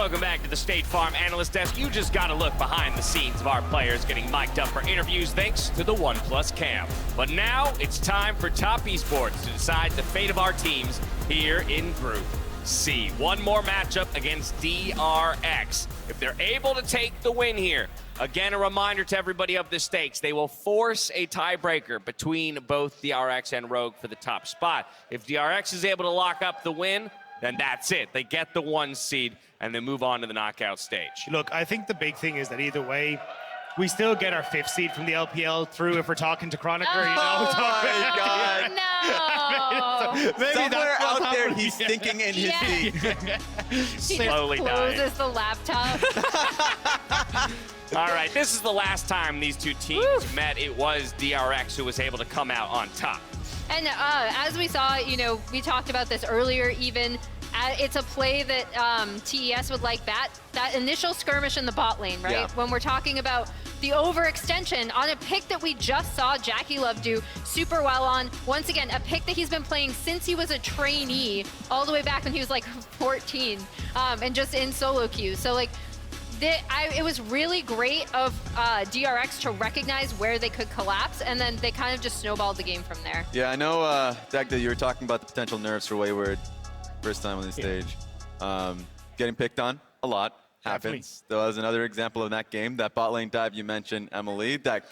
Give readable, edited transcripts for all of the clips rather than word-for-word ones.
Welcome back to the State Farm Analyst Desk. You just got to look behind the scenes of our players getting mic'd up for interviews thanks to the OnePlus Cam. But now it's time for Top Esports to decide the fate of our teams here in Group C. One more matchup against DRX. If they're able to take the win here, again, a reminder to everybody of the stakes. They will force a tiebreaker between both DRX and Rogue for the top spot. If DRX is able to lock up the win, then that's it. They get the 1 seed and they move on to the knockout stage. Look, I think the big thing is that either way, we still get our 5th seed from the LPL through if we're talking to Chroniker. Oh, you know, my God. No. Maybe somewhere that's out there, he's thinking in his seat. Slowly he dying. closes the laptop. All right, this is the last time these two teams met. It was DRX who was able to come out on top. And as we saw, you know, we talked about this earlier even. It's a play that TES would like that initial skirmish in the bot lane, right? Yeah. When we're talking about the overextension on a pick that we just saw JackeyLove do super well on. Once again, a pick that he's been playing since he was a trainee, all the way back when he was like 14, and just in solo queues. So like, it was really great of DRX to recognize where they could collapse, and then they kind of just snowballed the game from there. Yeah, I know, Zach, that you were talking about the potential nerfs for Wayward first time on the stage. Getting picked on a lot happens. There was another example of that game, that bot lane dive you mentioned, Emily, that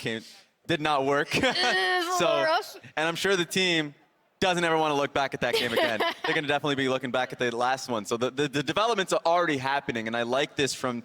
did not work. And I'm sure the team doesn't ever want to look back at that game again. They're going to definitely be looking back at the last one. So the developments are already happening, and I like this from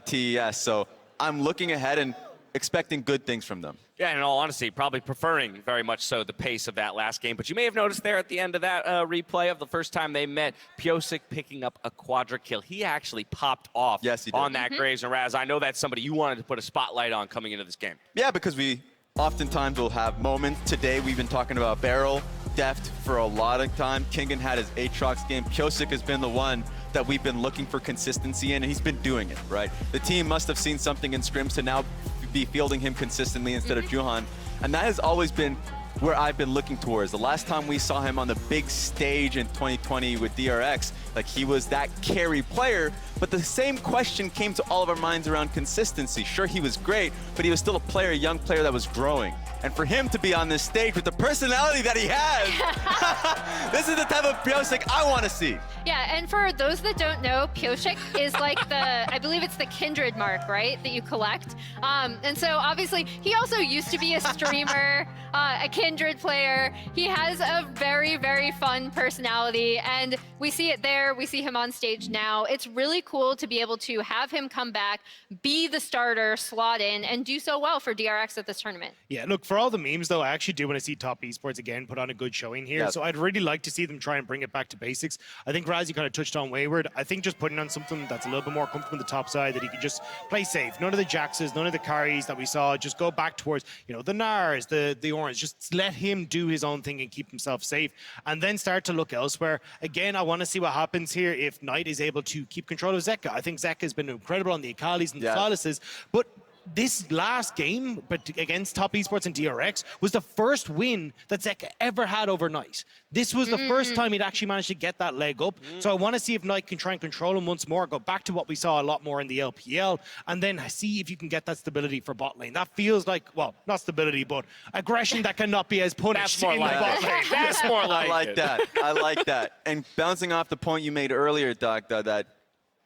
TES. So I'm looking ahead and expecting good things from them. Yeah, and in all honesty, probably preferring very much so the pace of that last game. But you may have noticed there at the end of that replay of the first time they met, Pyosik picking up a quadra kill. He actually popped off on that Graves and Raz. I know that's somebody you wanted to put a spotlight on coming into this game. Yeah, because we oftentimes will have moments. Today we've been talking about Beryl, Deft for a lot of time. Kingen had his Aatrox game. Pyosik has been the one that we've been looking for consistency in, and he's been doing it, right? The team must have seen something in scrims to now be fielding him consistently instead of Juhan. And that has always been where I've been looking towards. The last time we saw him on the big stage in 2020 with DRX, like he was that carry player, but the same question came to all of our minds around consistency. Sure, he was great, but he was still a player, a young player that was growing. And for him to be on this stage with the personality that he has, this is the type of Pyosik I want to see. Yeah, and for those that don't know, Pyosik is like I believe it's the kindred mark, right, that you collect. And so obviously, he also used to be a streamer, a kindred player. He has a very, very fun personality, and we see it there. We see him on stage now. It's really cool to be able to have him come back, be the starter, slot in, and do so well for DRX at this tournament. Yeah, look, for all the memes, though, I actually do want to see Top Esports again put on a good showing here. So I'd really like to see them try and bring it back to basics. I think Raz, you kind of touched on Wayward. I think just putting on something that's a little bit more comfortable on the top side, that he can just play safe. None of the Jaxes, none of the carries that we saw. Just go back towards, you know, the Nars, the Ornns. Just let him do his own thing and keep himself safe. And then start to look elsewhere. Again, I want to see what happens here if Knight is able to keep control of Zeka. I think Zeka has been incredible on the Akalis and the Sylases. But this last game, but against Top Esports and DRX, was the first win that Zeka ever had overnight. This was the first time he'd actually managed to get that leg up. So I want to see if Knight can try and control him once more, go back to what we saw a lot more in the LPL, and then see if you can get that stability for bot lane. That feels like, well, not stability, but aggression that cannot be as punished in the bot lane. That's more like I like that. I like that. And bouncing off the point you made earlier, Doc, that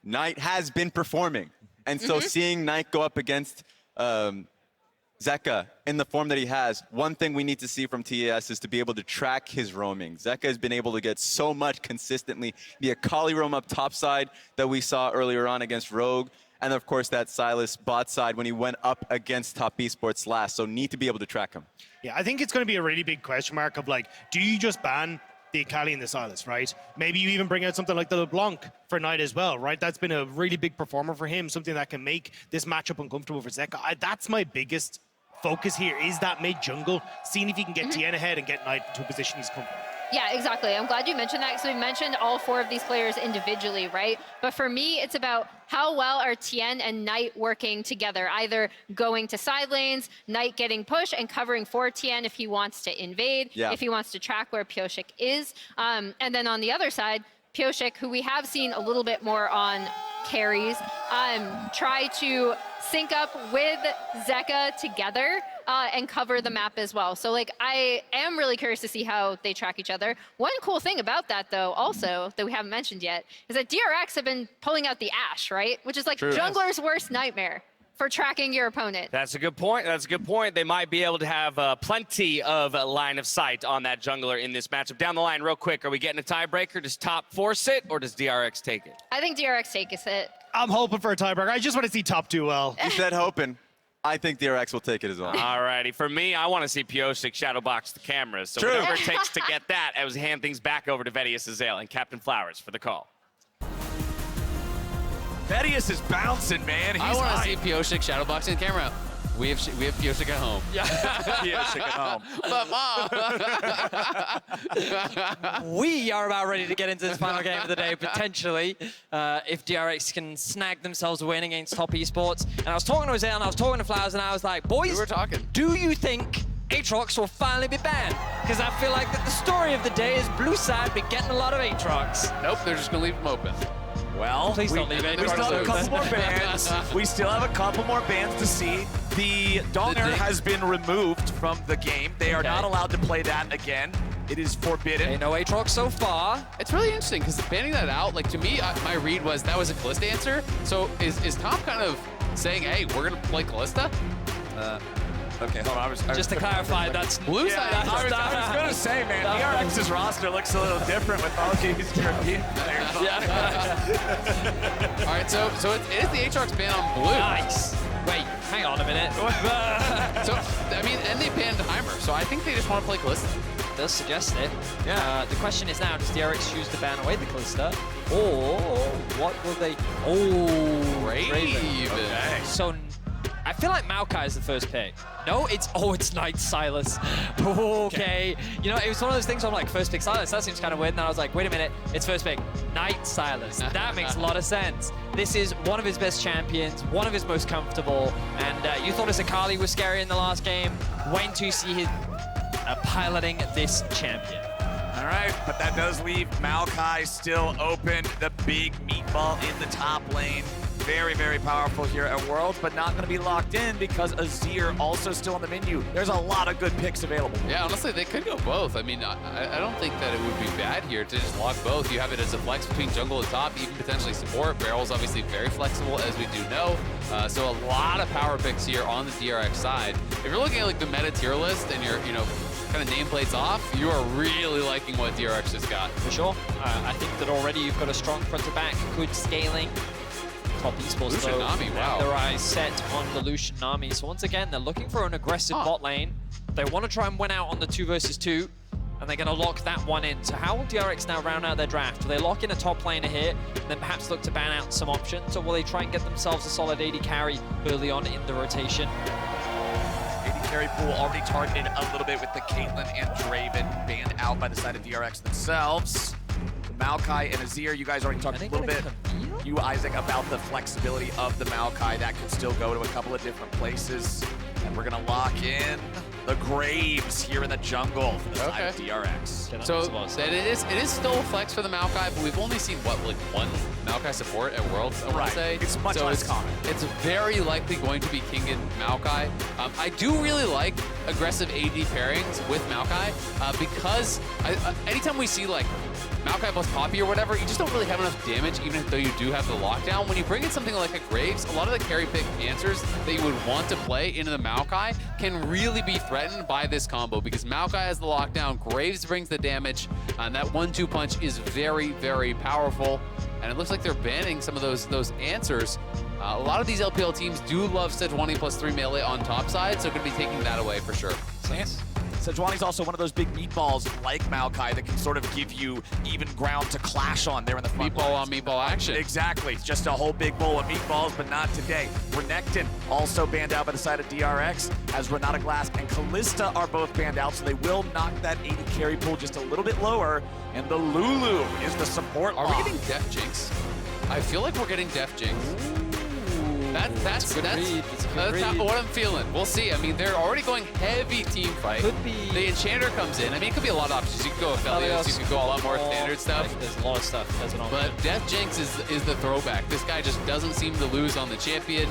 Knight has been performing. And so seeing Knight go up against Zeka in the form that he has, one thing we need to see from TES is to be able to track his roaming. Zeka has been able to get so much consistently. The Akali roam up top side that we saw earlier on against Rogue, and of course that Sylas bot side when he went up against Top Esports last. So need to be able to track him. Yeah, I think it's going to be a really big question mark of like, do you just ban the Akali and the Sylas, right? Maybe you even bring out something like the LeBlanc for Knight as well, right? That's been a really big performer for him, something that can make this matchup uncomfortable for Zeka. That's my biggest focus here, is that mid-jungle, seeing if you can get Tian ahead and get Knight into a position he's comfortable. Yeah, exactly. I'm glad you mentioned that, because we mentioned all 4 of these players individually, right? But for me, it's about how well are Tian and Knight working together, either going to side lanes, Knight getting push and covering for Tian if he wants to invade, if he wants to track where Pyosik is. And then on the other side, Pyosik, who we have seen a little bit more on carries try to sync up with Zeka together and cover the map as well. So like, I am really curious to see how they track each other. One cool thing about that though, also, that we haven't mentioned yet, is that DRX have been pulling out the Ashe, right? Which is like jungler's worst nightmare for tracking your opponent. That's a good point. That's a good point. They might be able to have plenty of line of sight on that jungler in this matchup. Down the line real quick, are we getting a tiebreaker? Does top force it or does DRX take it? I think DRX takes it. I'm hoping for a tiebreaker. I just want to see top do well. You said hoping. I think DRX will take it as well. Alrighty, for me, I want to see Pyosik shadowbox the cameras. So whatever it takes to get that, I was hand things back over to Vedius Azale and Captain Flowers for the call. Vedius is bouncing, man. He's I want to see Pyosik shadowboxing the camera. We have Pyosik at home. Yeah, Pyosik at home. But Mom. We are about ready to get into this final game of the day, potentially, if DRX can snag themselves a win against top esports. And I was talking to Azale and I was talking to Flowers and I was like, boys, We were talking. do you think Aatrox will finally be banned? Because I feel like that the story of the day is blue side been getting a lot of Aatrox. Nope, they're just going to leave them open. Well, Please don't leave it. We still have a couple more bans. We still have a couple more bans to see. The Donger has been removed from the game. They are not allowed to play that again. It is forbidden. Okay, no Aatrox so far. It's really interesting because banning that out, like to me, my read was that was a Kalista answer. So is Tom kind of saying, hey, we're going to play Kalista? Okay, hold on. Just to clarify, that's Blue side. I was going to say, man, DRX's roster looks a little different with all these European players. All right, so it is the Aatrox ban on blue. nice. Wait, hang on a minute. So, I mean, and they banned Heimer, so I think they just want to play Kalista. Does suggest it. Yeah. The question is now, does DRX choose to ban away the Kalista? Or what will they... Oh, Raven. Okay. So I feel like Maokai is the first pick. No, it's Knight Sylas. Okay. You know, it was one of those things where I'm like, first pick Sylas, that seems kind of weird. And then I was like, wait a minute, it's first pick Knight Sylas. That makes a lot of sense. This is one of his best champions, one of his most comfortable. And you thought Zakali was scary in the last game. Wait to see his piloting this champion. All right, but that does leave Maokai still open. The big meatball in the top lane. Very, very powerful here at Worlds, but not going to be locked in because Azir also still on the menu. There's a lot of good picks available. Yeah, honestly, they could go both. I mean, I don't think that it would be bad here to just lock both. You have it as a flex between jungle and top, even potentially support. Beryl's obviously very flexible, as we do know. So a lot of power picks here on the DRX side. If you're looking at like the meta tier list and you're, kind of nameplates off, you are really liking what DRX has got. For sure. I think that already you've got a strong front to back, good scaling. Top esports Lucian though, Nami, wow. their eyes set on the Lucian Nami. So once again, they're looking for an aggressive bot lane. They want to try and win out on the 2 versus 2, and they're going to lock that one in. So how will DRX now round out their draft? Will they lock in a top laner here, and then perhaps look to ban out some options, or will they try and get themselves a solid AD carry early on in the rotation? AD carry pool already targeted a little bit with the Caitlyn and Draven banned out by the side of DRX themselves. Maokai and Azir, you guys already talked a little bit, you, Isaac, about the flexibility of the Maokai. That could still go to a couple of different places. And we're going to lock in the Graves here in the jungle for the side of DRX. So it is still a flex for the Maokai, but we've only seen, what, like one Maokai support at Worlds, I want to say? It's much less common. It's very likely going to be Kingen Maokai. I do really like aggressive AD pairings with Maokai because anytime we see like Maokai plus Poppy or whatever, you just don't really have enough damage, even though you do have the lockdown. When you bring in something like a Graves, a lot of the carry pick answers that you would want to play into the Maokai can really be threatened by this combo because Maokai has the lockdown, Graves brings the damage, and that 1-2 punch is very, very powerful. And it looks like they're banning some of those answers. A lot of these LPL teams do love Sejuani plus 3 melee on top side, so going to be taking that away for sure. Sejuani's also one of those big meatballs like Maokai that can sort of give you even ground to clash on there in the front Meatball lines. on meatball action. Exactly. It's just a whole big bowl of meatballs, but not today. Renekton also banned out by the side of DRX, as Renata Glass and Kalista are both banned out, so they will knock that AD carry pool just a little bit lower. And the Lulu is the support Are lock. we getting Deft Jinx? I feel like we're getting Deft Jinx. That's good read. It's a good not read. what I'm feeling. We'll see. I mean, they're already going heavy team fight. Could be. The Enchanter comes in. I mean, it could be a lot of options. You could go Aphelios, you could go a lot more standard stuff. Like, there's a lot of stuff. There's an option. But Death Jinx is the throwback. This guy just doesn't seem to lose on the champion.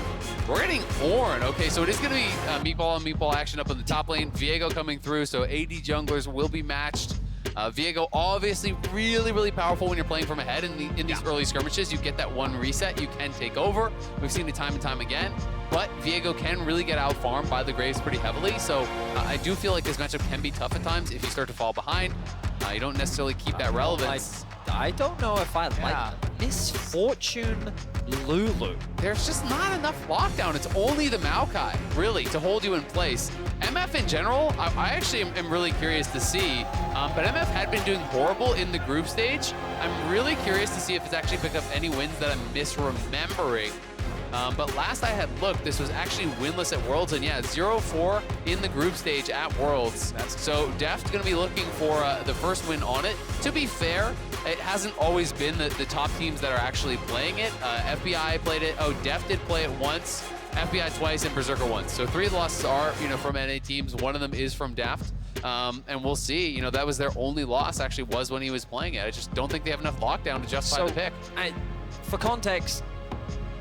We're getting Ornn. Okay, so it is going to be meatball and meatball action up in the top lane. Viego coming through, so AD junglers will be matched. Viego obviously really powerful when you're playing from ahead in these early skirmishes. You get that one reset, you can take over. We've seen it time and time again. But Viego can really get out farmed by the Graves pretty heavily. So I do feel like this matchup can be tough at times if you start to fall behind. You don't necessarily keep that relevance. I don't know if I like Misfortune Lulu. There's just not enough lockdown. It's only the Maokai, really, to hold you in place. MF in general, I actually am really curious to see, but MF had been doing horrible in the group stage. I'm really curious to see if it's actually picked up any wins that I'm misremembering. But last I had looked, this was actually winless at Worlds, and yeah, 0-4 in the group stage at Worlds. So Deft gonna be looking for the first win on it. To be fair, it hasn't always been the top teams that are actually playing it. FBI played it, Deft did play it once, FBI twice, and Berserker once. So 3 of the losses are, from NA teams. One of them is from Deft. And we'll see, that was their only loss actually was when he was playing it. I just don't think they have enough lockdown to justify the pick. For context,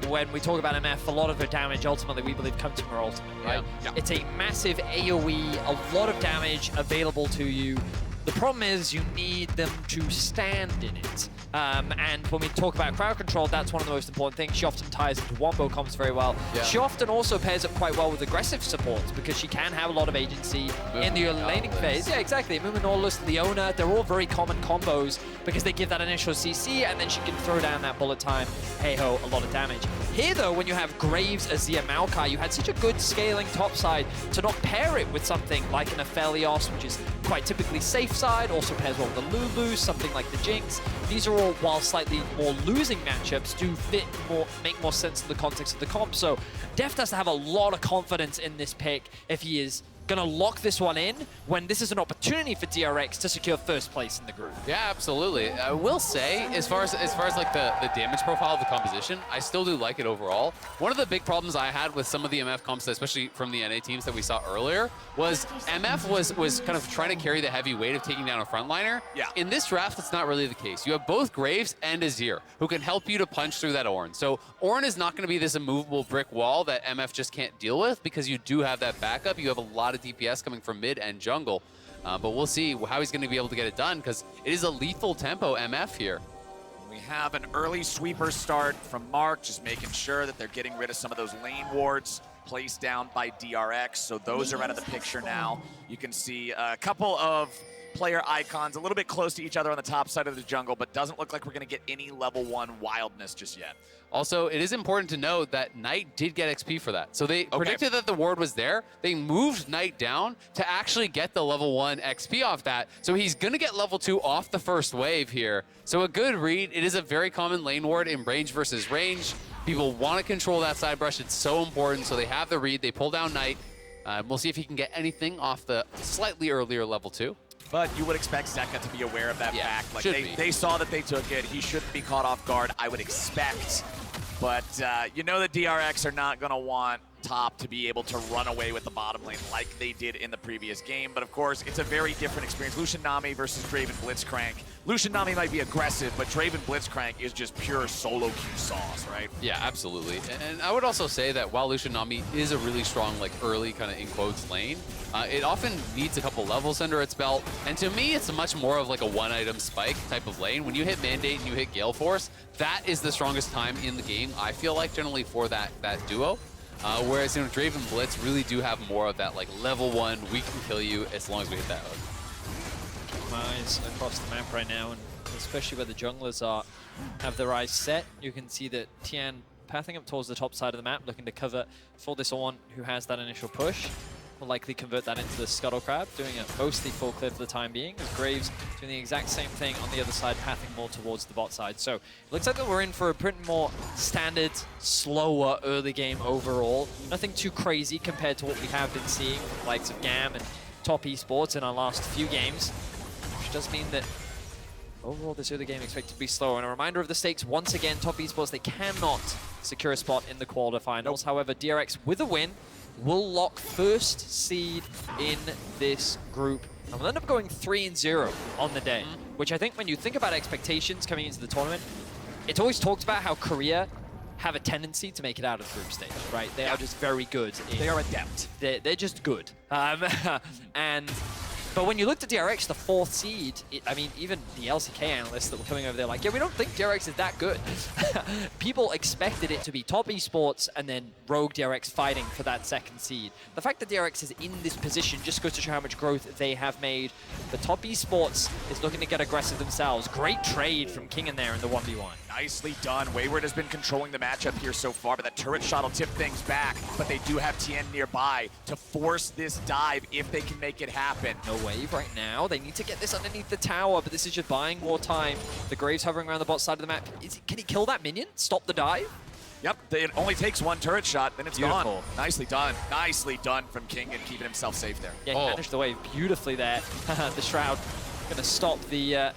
when we talk about MF, a lot of the damage ultimately we believe comes from her ultimate, right? Yeah. It's a massive AoE, a lot of damage available to you. The problem is you need them to stand in it. And when we talk about crowd control, that's one of the most important things. She often ties into wombo comps very well. Yeah. She often also pairs up quite well with aggressive supports because she can have a lot of agency in the early laning phase. Yeah, exactly. Muminolus, Leona, they're all very common combos because they give that initial CC and then she can throw down that bullet time. Hey-ho, a lot of damage. Here, though, when you have Graves, Azir, Maokai, you had such a good scaling topside to not pair it with something like an Aphelios, which is quite typically safe side, also pairs well with the Lulu, something like the Jinx. These are all, while slightly more losing matchups, do make more sense in the context of the comp. So Deft has to have a lot of confidence in this pick if he is gonna lock this one in when this is an opportunity for DRX to secure first place in the group. Yeah, absolutely. I will say, as far as like the damage profile of the composition, I still do like it overall. One of the big problems I had with some of the MF comps, especially from the NA teams that we saw earlier, was MF was kind of trying to carry the heavy weight of taking down a frontliner. Yeah. In this draft, that's not really the case. You have both Graves and Azir who can help you to punch through that Ornn. So Ornn is not going to be this immovable brick wall that MF just can't deal with because you do have that backup. You have a lot of DPS coming from mid and jungle. But we'll see how he's going to be able to get it done because it is a lethal tempo MF here. We have an early sweeper start from Mark, just making sure that they're getting rid of some of those lane wards placed down by DRX. So those are out of the picture now. You can see a couple of player icons a little bit close to each other on the top side of the jungle, but doesn't look like we're going to get any level 1 wildness just yet. Also, it is important to note that Knight did get XP for that. So they predicted that the ward was there. They moved Knight down to actually get the level 1 XP off that. So he's going to get level 2 off the first wave here. So a good read. It is a very common lane ward in range versus range. People want to control that side brush. It's so important. So they have the read. They pull down Knight. We'll see if he can get anything off the slightly earlier level 2. But you would expect Zeka to be aware of that fact. Like they saw that they took it. He shouldn't be caught off guard, I would expect. But you know the DRX are not going to want top to be able to run away with the bottom lane like they did in the previous game. But of course, it's a very different experience. Lucian Nami versus Draven Blitzcrank. Lucian Nami might be aggressive, but Draven Blitzcrank is just pure solo queue sauce, right? Yeah, absolutely. And I would also say that while Lucian Nami is a really strong, like early kind of in quotes lane, it often needs a couple levels under its belt. And to me, it's much more of like a one-item spike type of lane. When you hit Mandate and you hit Gale Force, that is the strongest time in the game, I feel like, generally for that duo. Whereas, Draven Blitz really do have more of that, like, level 1, we can kill you as long as we hit that hook. Keep my eyes across the map right now, and especially where the junglers have their eyes set. You can see that Tian pathing up towards the top side of the map, looking to cover for this Ornn who has that initial push. Will likely convert that into the Scuttle Crab, doing a mostly full clear for the time being, as Graves doing the exact same thing on the other side, pathing more towards the bot side. So it looks like that we're in for a pretty more standard, slower early game overall. Nothing too crazy compared to what we have been seeing from the likes of GAM and Top Esports in our last few games, which does mean that overall this early game expected to be slower. And a reminder of the stakes, once again, Top Esports, they cannot secure a spot in the quarterfinals. However, DRX with a win will lock first seed in this group. And we'll end up going 3-0 on the day, which I think when you think about expectations coming into the tournament, it's always talked about how Korea have a tendency to make it out of the group stage, right? They are just very good. They are adept. They're just good. But when you looked at DRX, the 4th seed, I mean, even the LCK analysts that were coming over there like, yeah, we don't think DRX is that good. People expected it to be top esports and then Rogue DRX fighting for that 2nd seed. The fact that DRX is in this position just goes to show how much growth they have made. The top esports is looking to get aggressive themselves. Great trade from Kingen there in the 1v1. Nicely done. Wayward has been controlling the matchup here so far, but that turret shot will tip things back. But they do have Tian nearby to force this dive if they can make it happen. No wave right now. They need to get this underneath the tower, but this is just buying more time. The Graves hovering around the bot side of the map. Can he kill that minion? Stop the dive? Yep, it only takes 1 turret shot, then it's Beautiful. gone. Nicely done. Nicely done from Kingen, keeping himself safe there. Yeah, he managed the wave beautifully there. The Shroud going to stop the...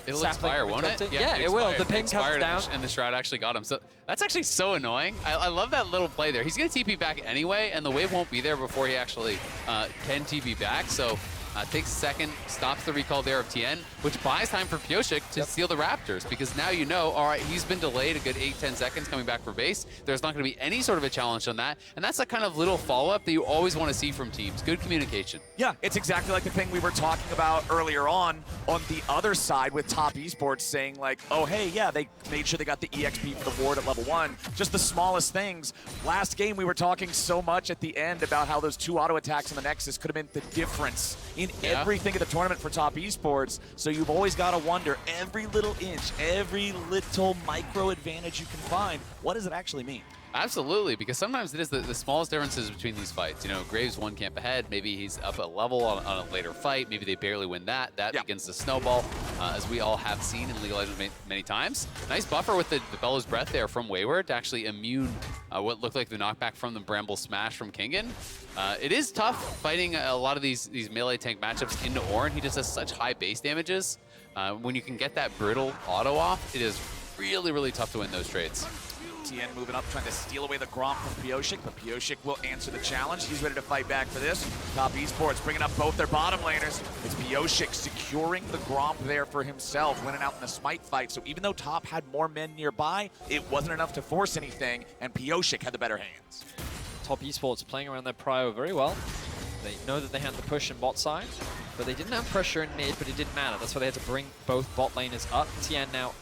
It'll expire, won't it? Yeah, it will. The ping comes down. And the Shroud actually got him. So that's actually so annoying. I love that little play there. He's going to TP back anyway, and the wave won't be there before he actually can TP back. So takes a second, stops the recall there of Tian, which buys time for Pyosik to steal the Raptors, because now you know, all right, he's been delayed a good 8-10 seconds coming back for base. There's not going to be any sort of a challenge on that, and that's the kind of little follow-up that you always want to see from teams. Good communication. Yeah, it's exactly like the thing we were talking about earlier on the other side with Top Esports saying like, oh, hey, yeah, they made sure they got the EXP for the ward at level 1. Just the smallest things. Last game, we were talking so much at the end about how those 2 auto attacks in the Nexus could have been the difference in everything of the tournament for Top Esports. So you've always got to wonder, every little inch, every little micro advantage you can find, what does it actually mean? Absolutely, because sometimes it is the smallest differences between these fights. You know, Graves 1 camp ahead, maybe he's up a level on a later fight, maybe they barely win that. That begins to snowball, as we all have seen in League of Legends many times. Nice buffer with the Bellows Breath there from Wayward to actually immune what looked like the knockback from the Bramble Smash from Kingen. It is tough fighting a lot of these melee tank matchups into Ornn. He just has such high base damages. When you can get that brittle auto off, it is really, really tough to win those trades. Tian moving up, trying to steal away the Gromp from Pyosik, but Pyosik will answer the challenge. He's ready to fight back for this. Top Esports bringing up both their bottom laners. It's Pyosik securing the Gromp there for himself, winning out in the Smite fight. So even though Top had more men nearby, it wasn't enough to force anything, and Pyosik had the better hands. Top Esports playing around their prio very well. They know that they had the push in bot side, but they didn't have pressure in mid, but it didn't matter. That's why they had to bring both bot laners up. Tian now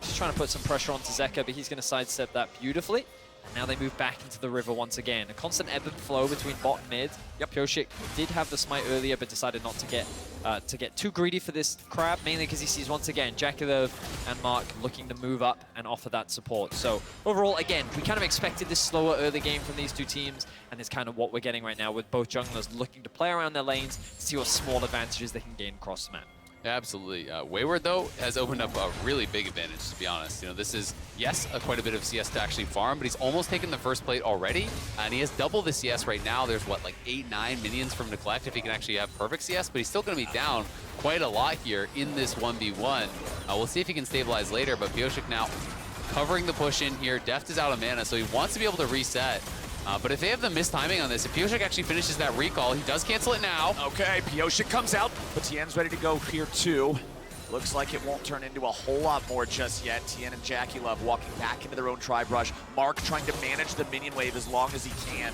just trying to put some pressure onto Zeka, but he's going to sidestep that beautifully. And now they move back into the river once again. A constant ebb and flow between bot and mid. Pyosik did have the smite earlier, but decided not to get too greedy for this crab, mainly because he sees once again JackeyLove and Mark looking to move up and offer that support. So overall, again, we kind of expected this slower early game from these two teams, and it's kind of what we're getting right now with both junglers looking to play around their lanes to see what small advantages they can gain across the map. Yeah, absolutely. Wayward, though, has opened up a really big advantage, to be honest. You know, this is, yes, quite a bit of CS to actually farm, but he's almost taken the first plate already, and he has double the CS right now. There's, what, like 8-9 minions from Neglect if he can actually have perfect CS, but he's still going to be down quite a lot here in this 1v1. We'll see if he can stabilize later, but Pyosik now covering the push in here. Deft is out of mana, so he wants to be able to reset. But if they have the mistiming on this, if Pyosik actually finishes that recall, he does cancel it now. Okay, Pyosik comes out, but Tian's ready to go here too. Looks like it won't turn into a whole lot more just yet. Tian and JackeyLove walking back into their own tribe rush. Mark trying to manage the minion wave as long as he can.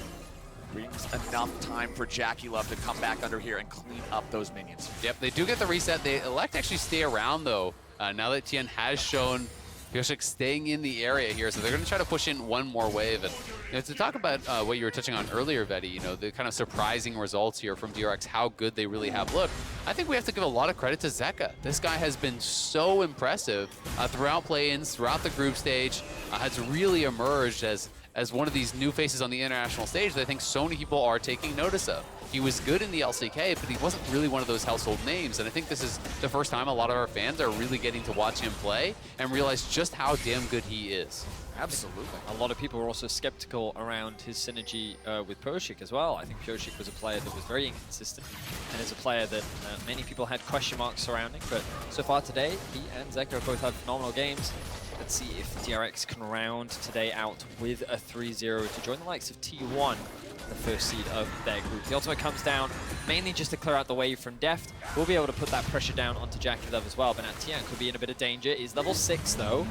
Brings enough time for JackeyLove to come back under here and clean up those minions. Yep, they do get the reset. They elect to actually stay around, though, now that Tian has shown Pyosik staying in the area here, so they're going to try to push in one more wave. And you know, to talk about what you were touching on earlier, Vetty, you know, the kind of surprising results here from DRX, how good they really have looked. I think we have to give a lot of credit to Zeka. This guy has been so impressive throughout play-ins, throughout the group stage, has really emerged as one of these new faces on the international stage that I think so many people are taking notice of. He was good in the LCK, but he wasn't really one of those household names. And I think this is the first time a lot of our fans are really getting to watch him play and realize just how damn good he is. Absolutely. A lot of people were also skeptical around his synergy with Pyosik as well. I think Pyosik was a player that was very inconsistent and is a player that many people had question marks surrounding. But so far today, he and Zeka both had phenomenal games. Let's see if DRX can round today out with a 3-0 to join the likes of T1, the first seed of their group. The ultimate comes down mainly just to clear out the wave from Deft. We'll be able to put that pressure down onto JackeyLove as well, but now Tian could be in a bit of danger. He's level 6 though.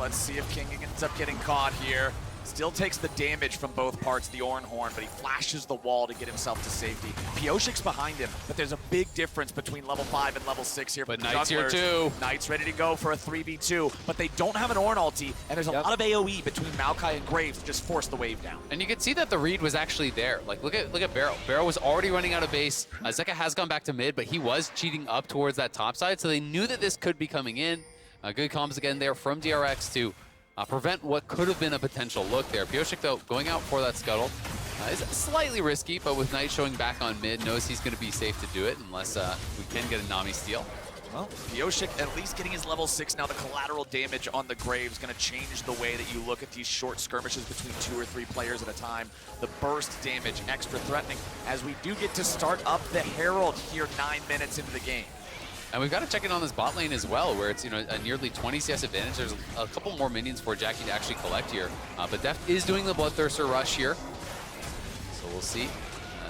Let's see if Kingen ends up getting caught here. Still takes the damage from both parts of the Ornn horn, but he flashes the wall to get himself to safety. Pyosik's behind him, but there's a big difference between level 5 and level 6 here. But Knight's here too. Knight's ready to go for a 3v2, but they don't have an Ornn ulti, and there's a lot of AoE between Maokai and Graves to just force the wave down. And you can see that the read was actually there. Like, look at Beryl. Beryl was already running out of base. Zeka has gone back to mid, but he was cheating up towards that top side, so they knew that this could be coming in. Good comms again there from DRX to prevent what could have been a potential look there. Pyosik, though, going out for that scuttle is slightly risky, but with Knight showing back on mid, knows he's going to be safe to do it unless we can get a Nami steal. Well, Pyosik at least getting his level 6 now. The collateral damage on the Graves going to change the way that you look at these short skirmishes between 2 or 3 players at a time. The burst damage, extra threatening, as we do get to start up the Herald here 9 minutes into the game. And we've got to check in on this bot lane as well, where it's, a nearly 20 CS advantage. There's a couple more minions for Jackie to actually collect here. But Deft is doing the Bloodthirster rush here. So we'll see.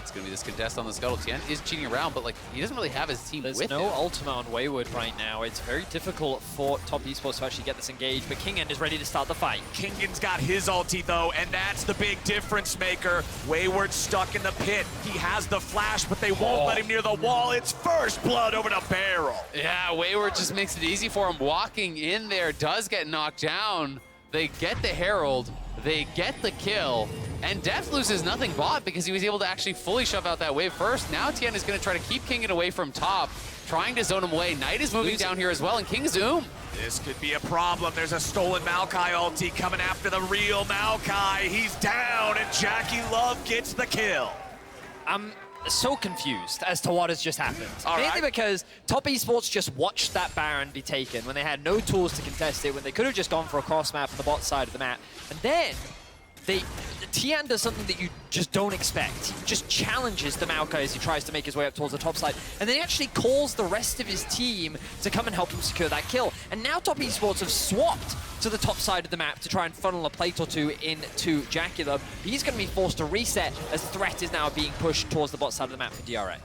It's going to be this contest on the scuttle. Tian is cheating around, but he doesn't really have his team with him. There's no ultimate on Wayward right now. It's very difficult for Top Esports to actually get this engaged, but Kingen is ready to start the fight. Kingen's got his ulti though, and that's the big difference maker. Wayward stuck in the pit. He has the flash, but they won't let him near the wall. It's first blood over to Beryl. Yeah, Wayward just makes it easy for him. Walking in there, does get knocked down. They get the Herald, they get the kill, and Deft loses nothing bot because he was able to actually fully shove out that wave first. Now Tian is going to try to keep Kingen away from top, trying to zone him away. Knight is moving down here as well, and King Zoom. This could be a problem. There's a stolen Maokai ulti coming after the real Maokai. He's down, and JackeyLove gets the kill. I'm so confused as to what has just happened. Mainly right. because Top Esports just watched that Baron be taken when they had no tools to contest it, when they could have just gone for a cross map on the bot side of the map. And then Tian does something that you just don't expect. He just challenges the Maokai as he tries to make his way up towards the top side. And then he actually calls the rest of his team to come and help him secure that kill. And now Top Esports have swapped to the top side of the map to try and funnel a plate or two into JackeyLove. He's going to be forced to reset as threat is now being pushed towards the bot side of the map for DRX.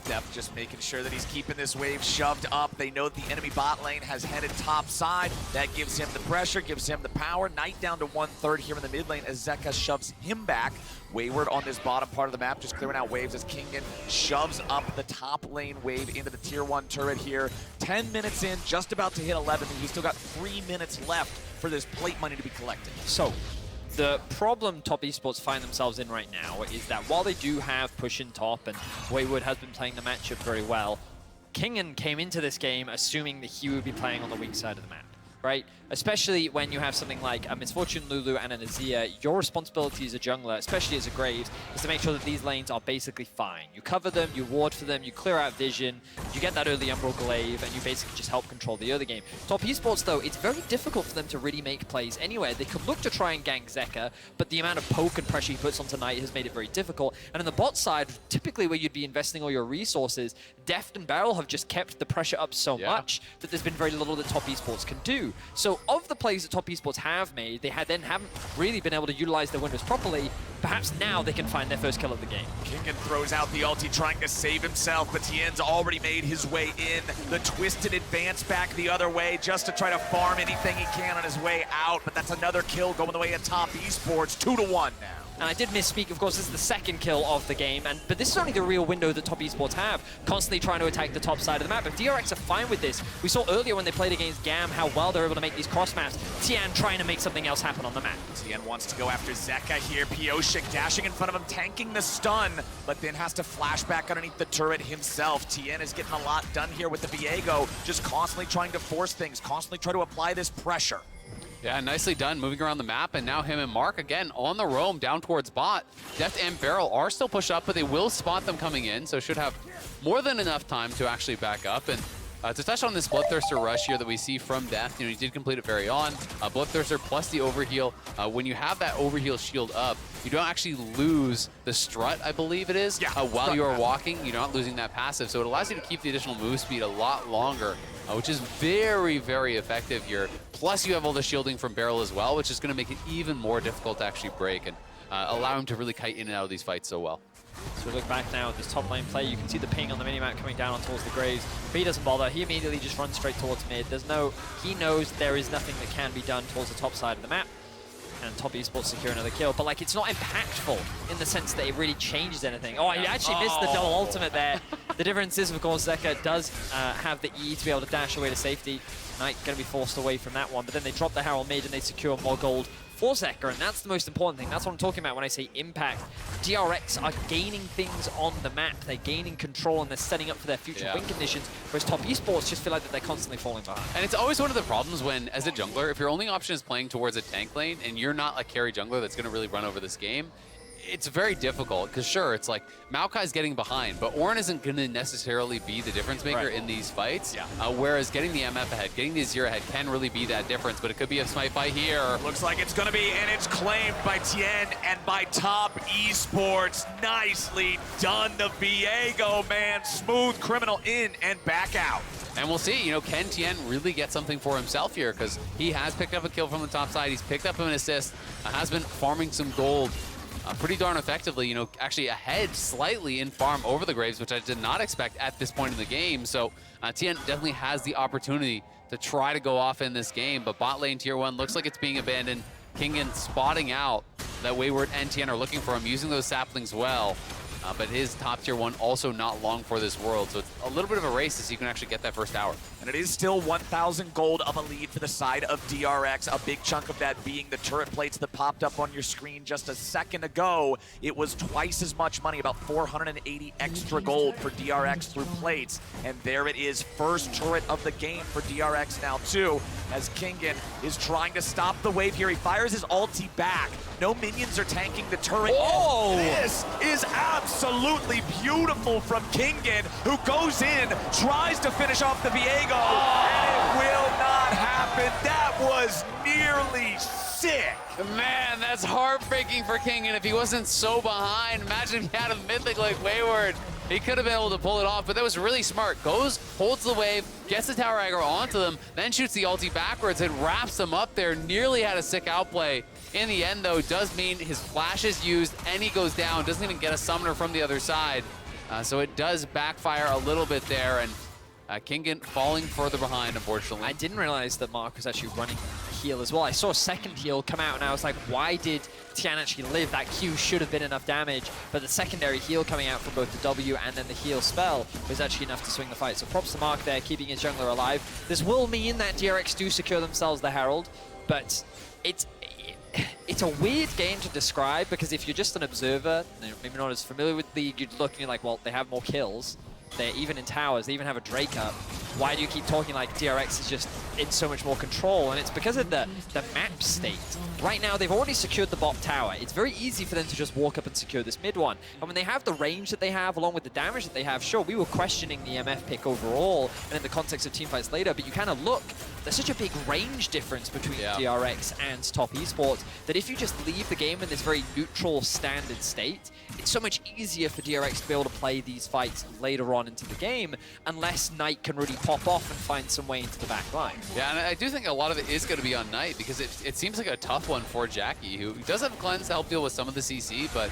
Deft just making sure that he's keeping this wave shoved up. They know the enemy bot lane has headed top side. That gives him the pressure, gives him the power. Knight down to 1/3 here in the mid lane as Zeka shoves him back. Wayward on this bottom part of the map, just clearing out waves as Kingen shoves up the top lane wave into the tier 1 turret here. 10 minutes in, just about to hit 11, and he's still got 3 minutes left for this plate money to be collected. So, the problem Top Esports find themselves in right now is that while they do have push in top and Wayward has been playing the matchup very well, Kingen came into this game assuming that he would be playing on the weak side of the map, right? Especially when you have something like a Misfortune Lulu and an Azir, your responsibility as a jungler, especially as a Graves, is to make sure that these lanes are basically fine. You cover them, you ward for them, you clear out vision, you get that early Umbral Glaive, and you basically just help control the early game. Top Esports, though, it's very difficult for them to really make plays anywhere. They could look to try and gank Zeka, but the amount of poke and pressure he puts onto Knight has made it very difficult. And on the bot side, typically where you'd be investing all your resources, Deft and Beryl have just kept the pressure up so much that there's been very little that Top Esports can do. So of the plays that Top Esports have made, they haven't really been able to utilize their windows properly. Perhaps now they can find their first kill of the game. Kingen throws out the ulti, trying to save himself, but Tian's already made his way in. The twisted advance back the other way just to try to farm anything he can on his way out, but that's another kill going the way of Top Esports, 2-1 now. And I did misspeak, of course, this is the second kill of the game, but this is only the real window that Top Esports have, constantly trying to attack the top side of the map. But DRX are fine with this. We saw earlier when they played against GAM how well they're able to make these cross maps. Tian trying to make something else happen on the map. Tian wants to go after Zeka here. Pyosik dashing in front of him, tanking the stun, but then has to flash back underneath the turret himself. Tian is getting a lot done here with the Viego, just constantly trying to force things, constantly try to apply this pressure. Yeah, nicely done, moving around the map, and now him and Mark again on the roam down towards bot. Deft and Beryl are still pushed up, but they will spot them coming in, so should have more than enough time to actually back up. And to touch on this Bloodthirster rush here that we see from Deft, he did complete it very on. Bloodthirster plus the overheal. When you have that overheal shield up, you don't actually lose the strut, I believe it is, while you are walking. You're not losing that passive, so it allows you to keep the additional move speed a lot longer, which is very, very effective here. Plus, you have all the shielding from Beryl as well, which is going to make it even more difficult to actually break and allow him to really kite in and out of these fights so well. So we look back now at this top lane play. You can see the ping on the minimap coming down towards the Graves, but he doesn't bother. He immediately just runs straight towards mid. He knows there is nothing that can be done towards the top side of the map. And Top Esports secure another kill, but like it's not impactful in the sense that it really changes anything. Oh, he actually missed the double ultimate there. The difference is, of course, Zeka does have the E to be able to dash away to safety. Knight going to be forced away from that one, but then they drop the Herald mid and they secure more gold for Zeka, and that's the most important thing. That's what I'm talking about when I say impact. DRX are gaining things on the map. They're gaining control and they're setting up for their future win conditions, whereas Top Esports just feel like that they're constantly falling behind. And it's always one of the problems when, as a jungler, if your only option is playing towards a tank lane and you're not a carry jungler that's going to really run over this game, it's very difficult, because sure, it's like Maokai's getting behind, but Ornn isn't going to necessarily be the difference maker in these fights. Whereas getting the MF ahead, getting the Azir ahead can really be that difference, but it could be a smite fight here. Looks like it's going to be, and it's claimed by Tian and by Top Esports. Nicely done, the Viego, man. Smooth criminal in and back out. And we'll see, can Tian really get something for himself here? Because he has picked up a kill from the top side. He's picked up an assist, has been farming some gold pretty darn effectively, actually ahead slightly in farm over the Graves, which I did not expect at this point in the game. So Tian definitely has the opportunity to try to go off in this game, but bot lane tier 1 looks like it's being abandoned. Kingen spotting out that Wayward and Tian are looking for him, using those saplings well. But his top tier 1 also not long for this world, so it's a little bit of a race as you can actually get that first tower. And it is still 1,000 gold of a lead for the side of DRX, a big chunk of that being the turret plates that popped up on your screen just a second ago. It was twice as much money, about 480 extra gold for DRX through plates. And there it is, first turret of the game for DRX now too, as Kingen is trying to stop the wave here. He fires his ulti back. No minions are tanking the turret. Oh! This is absolutely beautiful from Kingen, who goes in, tries to finish off the Viego, and it will not happen. That was nearly sick. Man, that's heartbreaking for Kingen. If he wasn't so behind, imagine if he had a mythic like Wayward. He could have been able to pull it off, but that was really smart. Goes, holds the wave, gets the tower aggro onto them, then shoots the ulti backwards and wraps them up there. Nearly had a sick outplay. In the end, though, does mean his flash is used and he goes down. Doesn't even get a summoner from the other side. So it does backfire a little bit there, and Kingen falling further behind, unfortunately. I didn't realize that Mark was actually running heal as well. I saw a second heal come out and I was like, why did Tian actually live? That Q should have been enough damage, but the secondary heal coming out from both the W and then the heal spell was actually enough to swing the fight. So props to Mark there, keeping his jungler alive. This will mean that DRX do secure themselves the Herald, but it's a weird game to describe, because if you're just an observer, maybe not as familiar with the league, you're looking like, well, they have more kills. They're even in towers, they even have a Drake up. Why do you keep talking like DRX is just in so much more control? And it's because of the map state. Right now, they've already secured the bot tower. It's very easy for them to just walk up and secure this mid one. And when they have the range that they have, along with the damage that they have, sure, we were questioning the MF pick overall, and in the context of teamfights later, but you kind of look, there's such a big range difference between DRX and Top Esports that if you just leave the game in this very neutral, standard state, it's so much easier for DRX to be able to play these fights later on into the game, unless Knight can really pop off and find some way into the back line. Yeah, and I do think a lot of it is going to be on Knight, because it seems like a tough one for Jackie, who does have Cleanse to help deal with some of the CC, but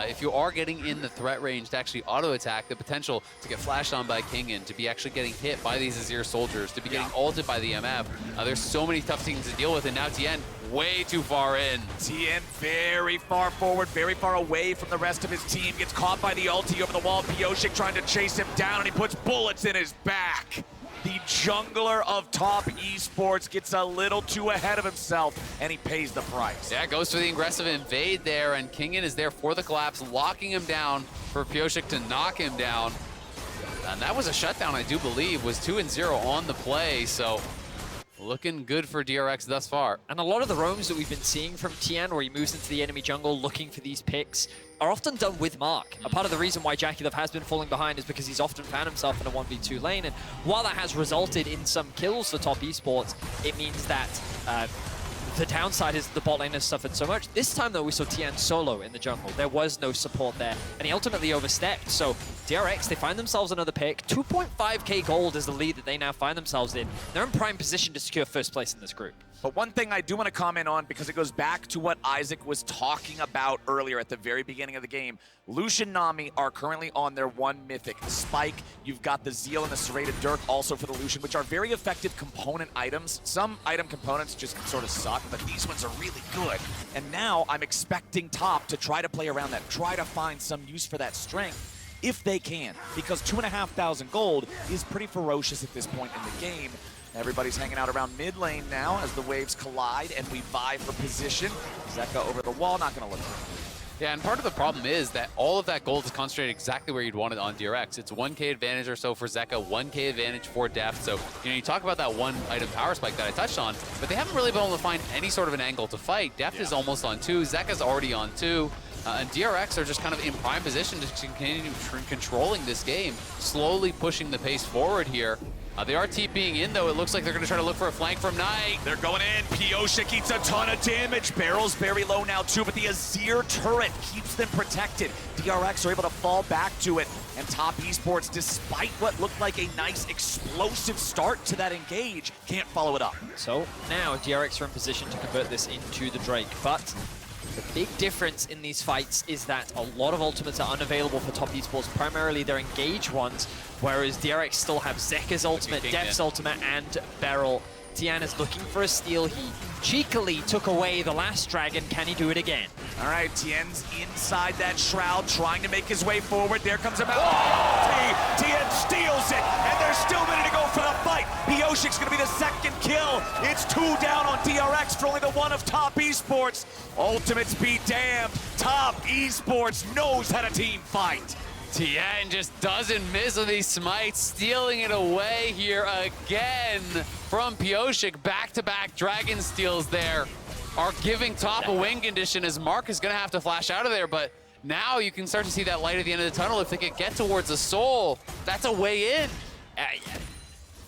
if you are getting in the threat range to actually auto-attack, the potential to get flashed on by Kingen, to be actually getting hit by these Azir soldiers, to be getting ulted by the MF, there's so many tough things to deal with, and now Tian way too far in. Tian very far forward, very far away from the rest of his team, gets caught by the ulti over the wall. Pyosik trying to chase him down, and he puts bullets in his back. The jungler of Top Esports gets a little too ahead of himself, and he pays the price. Yeah, goes for the aggressive invade there, and Kingen is there for the collapse, locking him down for Pyosik to knock him down. And that was a shutdown, I do believe, was 2-0 on the play, so looking good for DRX thus far. And a lot of the roams that we've been seeing from Tian, where he moves into the enemy jungle looking for these picks, are often done with Mark. A part of the reason why JackeyLove has been falling behind is because he's often found himself in a 1v2 lane, and while that has resulted in some kills for Top Esports, it means that the downside is the bot lane has suffered so much. This time, though, we saw Tian solo in the jungle. There was no support there, and he ultimately overstepped. So DRX, they find themselves another pick. 2.5k gold is the lead that they now find themselves in. They're in prime position to secure first place in this group. But one thing I do want to comment on, because it goes back to what Isaac was talking about earlier at the very beginning of the game. Lucian, Nami are currently on their one mythic. The Spike, you've got the Zeal and the Serrated Dirk also for the Lucian, which are very effective component items. Some item components just sort of suck, but these ones are really good. And now I'm expecting top to try to play around that, try to find some use for that strength if they can, because 2,500 gold is pretty ferocious at this point in the game. Everybody's hanging out around mid lane now as the waves collide and we vie for position. Zeka over the wall, not gonna look good. Yeah, and part of the problem is that all of that gold is concentrated exactly where you'd want it on DRX. It's 1k advantage or so for Zeka, 1k advantage for Deft. So, you know, you talk about that one item power spike that I touched on, but they haven't really been able to find any sort of an angle to fight. Deft is almost on 2, Zeka's already on 2. And DRX are just kind of in prime position to continue controlling this game, slowly pushing the pace forward here. They are TPing in, though. It looks like they're going to try to look for a flank from Knight. They're going in. Pyosik eats a ton of damage. Beryl's very low now, too, but the Azir turret keeps them protected. DRX are able to fall back to it. And Top Esports, despite what looked like a nice explosive start to that engage, can't follow it up. So now DRX are in position to convert this into the Drake, but the big difference in these fights is that a lot of ultimates are unavailable for Top Esports, primarily their engage ones, whereas DRX still have Zeka's ultimate, Deft's ultimate, and Beryl. Tian is looking for a steal. He cheekily took away the last dragon. Can he do it again? All right, Tian's inside that shroud, trying to make his way forward. There comes a Maokai. Tian steals it, and they're still ready to go for the fight. Pyosik's gonna be the second kill. It's 2 down on DRX for only the one of Top Esports. Ultimates be damned. Top Esports knows how to team fight. Tian just doesn't miss with these smites, stealing it away here again from Pyosik. Back-to-back dragon steals there are giving top a win condition, as Mark is going to have to flash out of there, but now you can start to see that light at the end of the tunnel. If they can get towards the soul, that's a way in.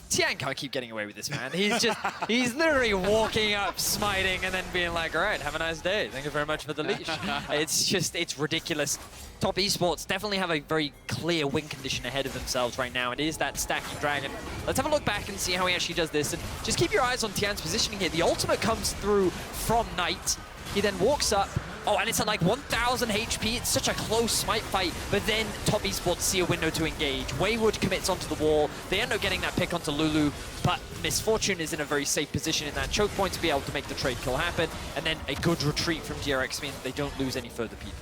Tian can't keep getting away with this, man. He's literally walking up, smiting, and then being like, all right, have a nice day. Thank you very much for the leash. It's ridiculous. Top Esports definitely have a very clear win condition ahead of themselves right now. It is that stacking dragon. Let's have a look back and see how he actually does this. And just keep your eyes on Tian's positioning here. The ultimate comes through from Knight. He then walks up. Oh, and it's at like 1,000 HP. It's such a close smite fight. But then Top Esports see a window to engage. Wayward commits onto the wall. They end up getting that pick onto Lulu. But Misfortune is in a very safe position in that choke point to be able to make the trade kill happen. And then a good retreat from DRX means they don't lose any further people.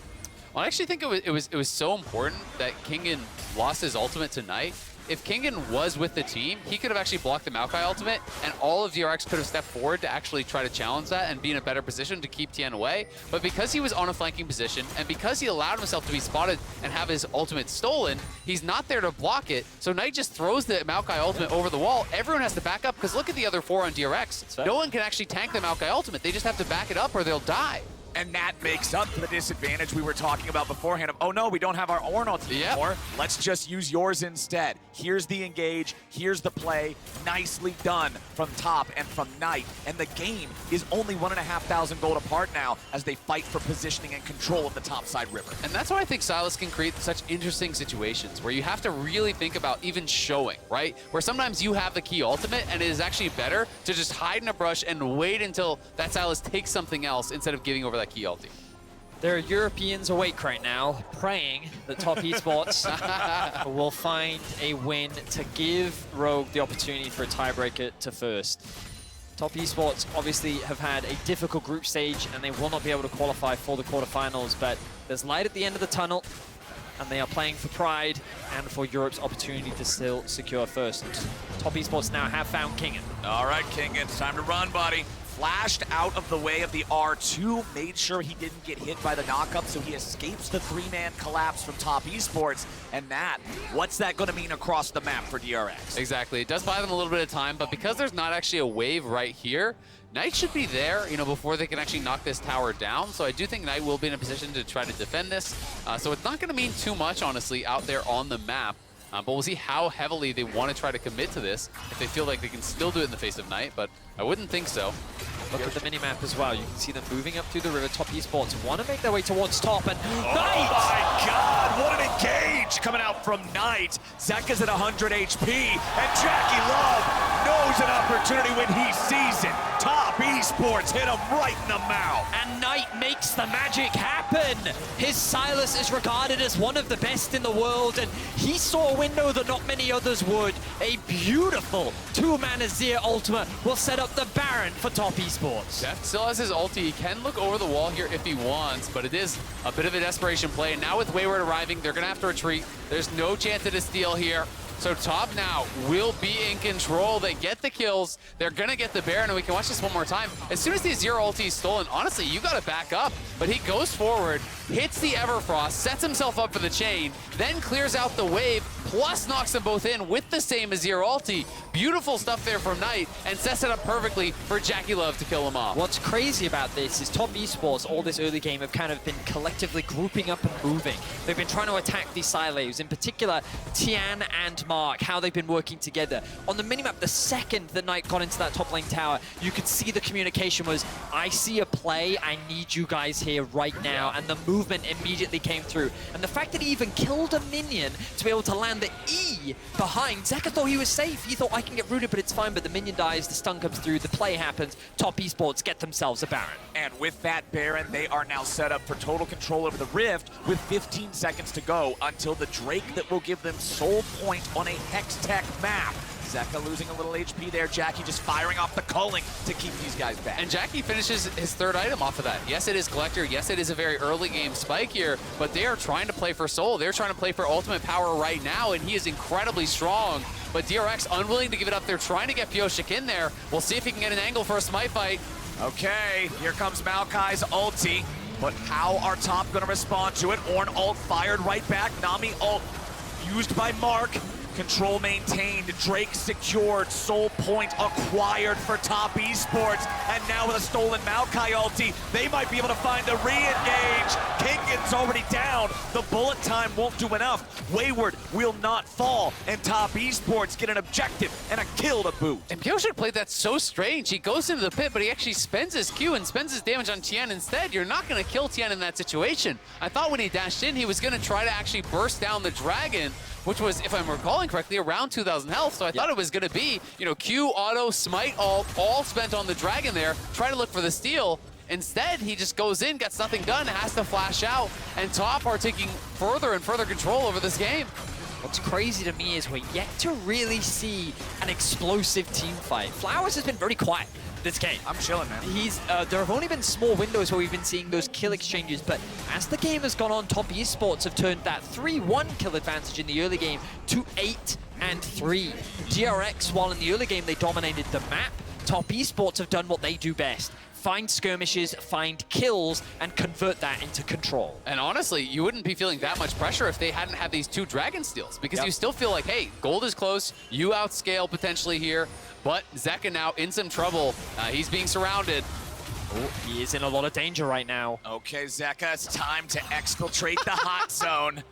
Well, I actually think it was so important that Kingen lost his ultimate tonight. If Kingen was with the team, he could have actually blocked the Maokai ultimate, and all of DRX could have stepped forward to actually try to challenge that and be in a better position to keep Tian away. But because he was on a flanking position, and because he allowed himself to be spotted and have his ultimate stolen, he's not there to block it. So Knight just throws the Maokai ultimate over the wall. Everyone has to back up, because look at the other 4 on DRX. No one can actually tank the Maokai ultimate. They just have to back it up or they'll die. And that makes up for the disadvantage we were talking about beforehand of, oh no, we don't have our Ornn ultimate anymore. Let's just use yours instead. Here's the engage, here's the play. Nicely done from top and from Knight. And the game is only 1,500 gold apart now as they fight for positioning and control of the topside river. And that's why I think Sylas can create such interesting situations where you have to really think about even showing, right? Where sometimes you have the key ultimate and it is actually better to just hide in a brush and wait until that Sylas takes something else instead of giving over that key ulti. There are Europeans awake right now, praying that Top Esports will find a win to give Rogue the opportunity for a tiebreaker to first. Top Esports obviously have had a difficult group stage and they will not be able to qualify for the quarterfinals, but there's light at the end of the tunnel and they are playing for pride and for Europe's opportunity to still secure first. Top Esports now have found Kingen. All right, Kingen, it's time to run, buddy. Flashed out of the way of the R2, made sure he didn't get hit by the knockup, so he escapes the 3-man collapse from Top Esports. And that, what's that going to mean across the map for DRX? Exactly. It does buy them a little bit of time, but because there's not actually a wave right here, Knight should be there, before they can actually knock this tower down. So I do think Knight will be in a position to try to defend this. So it's not going to mean too much, honestly, out there on the map. But we'll see how heavily they want to try to commit to this, if they feel like they can still do it in the face of Knight, but I wouldn't think so. Look at the minimap as well. You can see them moving up through the river. Top Esports want to make their way towards top, and Knight! Oh my god, what an engage coming out from Knight. Zeka's at 100 HP, and JackeyLove knows an opportunity when he sees it. Top Esports hit him right in the mouth. And Knight makes the magic happen. His Sylas is regarded as one of the best in the world, and he saw a window that not many others would. A beautiful two-man Azir ultimate will set up the Baron for Top Esports. Deft still has his ulti. He can look over the wall here if he wants, but it is a bit of a desperation play. And now with Wayward arriving, they're going to have to retreat. There's no chance at a steal here. So top now will be in control. They get the kills. They're going to get the Baron, and we can watch this one more time. As soon as the Azir ulti is stolen, honestly, you got to back up. But he goes forward, hits the Everfrost, sets himself up for the chain, then clears out the wave, plus knocks them both in with the same Azir ulti. Beautiful stuff there from Knight, and sets it up perfectly for JackeyLove to kill him off. What's crazy about this is Top Esports, all this early game, have kind of been collectively grouping up and moving. They've been trying to attack these silos, in particular Tian and Mark, how they've been working together. On the minimap, the second that Knight got into that top lane tower, you could see the communication was, I see a play, I need you guys here right now, and the movement immediately came through. And the fact that he even killed a minion to be able to land the E behind, Zeka thought he was safe. He thought, I can get rooted, but it's fine, but the minion dies, the stun comes through, the play happens, Top Esports get themselves a Baron. And with that Baron, they are now set up for total control over the Rift with 15 seconds to go until the Drake that will give them soul point on a Hextech map. Zeka losing a little HP there. Jackie just firing off the culling to keep these guys back. And Jackie finishes his third item off of that. Yes, it is Collector. Yes, it is a very early game spike here, but they are trying to play for soul. They're trying to play for ultimate power right now, and he is incredibly strong. But DRX unwilling to give it up. They're trying to get Pyosik in there. We'll see if he can get an angle for a smite fight. Okay, here comes Maokai's ulti. But how are top going to respond to it? Ornn ult fired right back. Nami ult used by Mark. Control maintained, Drake secured, soul point acquired for Top Esports, and now with a stolen Maokai ulti, they might be able to find a re-engage. Kingen's already down, the bullet time won't do enough. Wayward will not fall, and Top Esports get an objective and a kill to boot. And Pyosik played that so strange. He goes into the pit, but he actually spends his Q and spends his damage on Tian instead. You're not going to kill Tian in that situation. I thought when he dashed in, he was going to try to actually burst down the dragon, which was, if I'm recalling correctly, around 2,000 health. So I thought it was going to be, you know, Q, auto, smite, all spent on the dragon there, try to look for the steal. Instead, he just goes in, gets nothing done, has to flash out, and Top are taking further and further control over this game. What's crazy to me is we're yet to really see an explosive team fight. Flowers has been very quiet this game. I'm chilling, man. There have only been small windows where we've been seeing those kill exchanges, but as the game has gone on, Top Esports have turned that 3-1 kill advantage in the early game to 8-3. DRX, while in the early game they dominated the map, Top Esports have done what they do best. Find skirmishes, find kills, and convert that into control. And honestly, you wouldn't be feeling that much pressure if they hadn't had these two dragon steals, because you still feel like, hey, gold is close, you outscale potentially here, but Zeka now in some trouble. He's being surrounded. Oh, he is in a lot of danger right now. Okay, Zeka, it's time to exfiltrate the hot zone.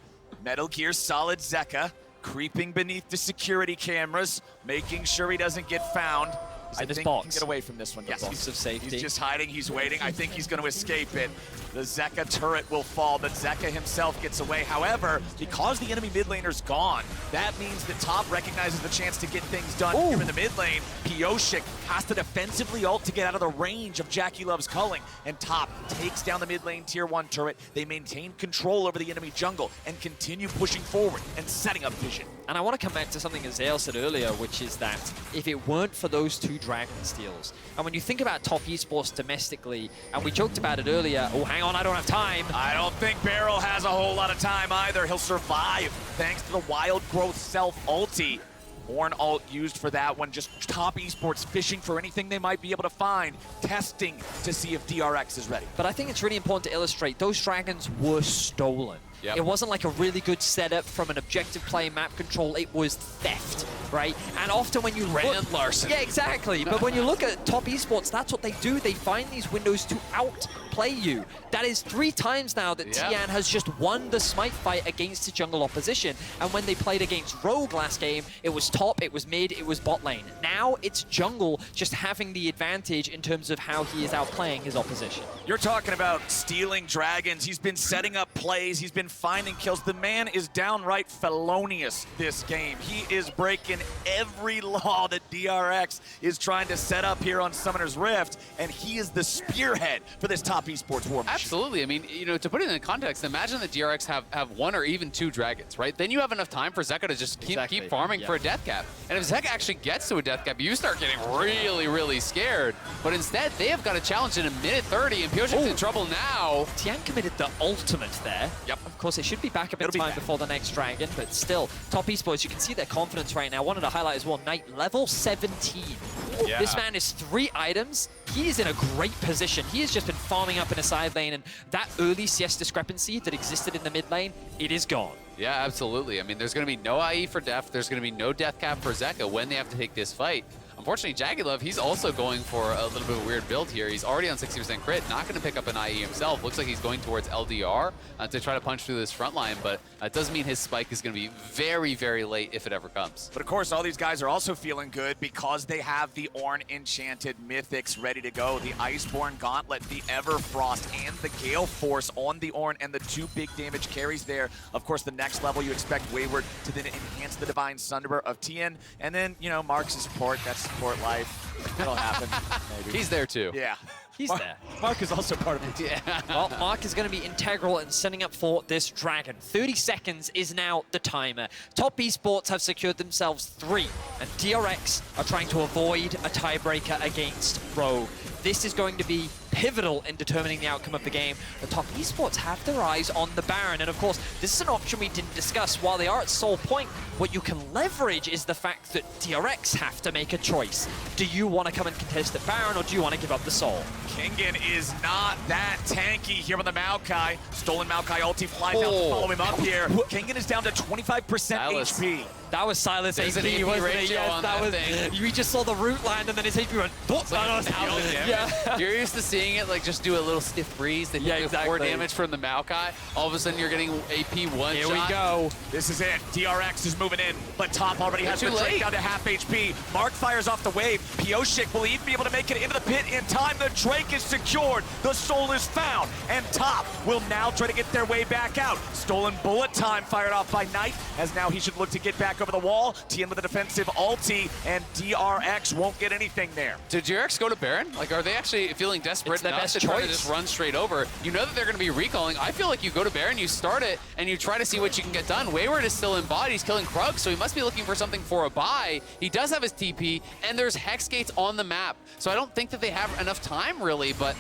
Metal Gear Solid Zeka creeping beneath the security cameras, making sure he doesn't get found. I think he can get away from this one. Yes, Box of safety. He's just hiding, he's waiting. I think he's going to escape it. The Zeka turret will fall, but Zeka himself gets away. However, because the enemy mid laner's gone, that means that Top recognizes the chance to get things done here in the mid lane. Pyosik has to defensively ult to get out of the range of JackeyLove's culling, and Top takes down the mid lane tier 1 turret. They maintain control over the enemy jungle and continue pushing forward and setting up vision. And I want to come back to something Azale said earlier, which is that if it weren't for those two dragon steals, and when you think about Top Esports domestically, and we joked about it earlier, oh, hang on, I don't have time. I don't think Beryl has a whole lot of time either. He'll survive thanks to the Wild Growth self ulti. Ornn ult used for that one, just Top Esports fishing for anything they might be able to find, testing to see if DRX is ready. But I think it's really important to illustrate those dragons were stolen. It wasn't like a really good setup from an objective play, map control. It was theft, right? And often when you look... Larson. Yeah, exactly. But when you look at top esports, that's what they do. They find these windows to outplay you. That is 3 times now that Tian has just won the smite fight against the jungle opposition. And when they played against Rogue last game, it was top, it was mid, it was bot lane. Now it's jungle just having the advantage in terms of how he is outplaying his opposition. You're talking about stealing dragons. He's been setting up plays. He's been finding kills. The man is downright felonious this game. He is breaking every law that DRX is trying to set up here on Summoner's Rift, and he is the spearhead for this top esports war machine. Absolutely. I mean, you know, to put it in context, imagine the DRX have 1 or even 2 dragons, right? Then you have enough time for Zeka to just keep farming for a death cap. And if Zeka actually gets to a death cap, you start getting really, really scared. But instead, they have got a challenge in a minute 30, and Pyosik's in trouble now. Tian committed the ultimate there. Yep. Of course, it should be back up in time before the next dragon, but still, top esports, you can see their confidence right now. Wanted to highlight as well, Knight, level 17. Yeah. This man is 3 items. He is in a great position. He has just been farming up in a side lane, and that early CS discrepancy that existed in the mid lane, it is gone. Yeah, absolutely. I mean, there's going to be no IE for Deft. There's going to be no death cap for Zeka when they have to take this fight. Unfortunately, JackeyLove, he's also going for a little bit of a weird build here. He's already on 60% crit, not going to pick up an IE himself. Looks like he's going towards LDR to try to punch through this front line, but it doesn't mean his spike is going to be very, very late if it ever comes. But of course, all these guys are also feeling good because they have the Ornn Enchanted Mythics ready to go. The Iceborne Gauntlet, the Everfrost, and the Gale Force on the Ornn, and the 2 big damage carries there. Of course, the next level, you expect Wayward to then enhance the Divine Sunderer of Tian. And then, you know, Mark's support, that's support life. It'll happen, maybe. He's there too. Yeah. He's there. Mark is also part of it. Yeah. Well, Mark is going to be integral in setting up for this dragon. 30 seconds is now the timer. Top esports have secured themselves 3, and DRX are trying to avoid a tiebreaker against Rogue. This is going to be pivotal in determining the outcome of the game. The top esports have their eyes on the Baron, and of course, this is an option we didn't discuss. While they are at Soul Point, what you can leverage is the fact that DRX have to make a choice. Do you want to come and contest the Baron, or do you want to give up the Soul? Kingen is not that tanky here with the Maokai. Stolen Maokai ulti flies out to follow him up here. Kingen is down to 25% Sylas. HP. That was Sylas There's AP, an AP wasn't it? ratio Yes, on that that was. thing. We just saw the root land, and then his AP went. Yeah. You're used to seeing it like just do a little stiff breeze, then you do 4 damage from the Maokai. All of a sudden, you're getting AP 1 Here shot. we go. This is it. DRX is moving in, but top already has the Drake down to half HP. Mark fires off the wave. Pyosik will even be able to make it into the pit in time. The Drake is secured. The soul is found, and top will now try to get their way back out. Stolen bullet time fired off by Knight, as now he should look to get back over the wall. Tian with a defensive ulti, and DRX won't get anything there. Did DRX go to Baron? Like, are they actually feeling desperate the enough best to try to choice. just run straight over? You know that they're going to be recalling. I feel like you go to Baron, you start it, and you try to see what you can get done. Wayward is still in bot. He's killing Krug, so he must be looking for something for a buy. He does have his TP, and there's Hex Gates on the map. So I don't think that they have enough time, really, but...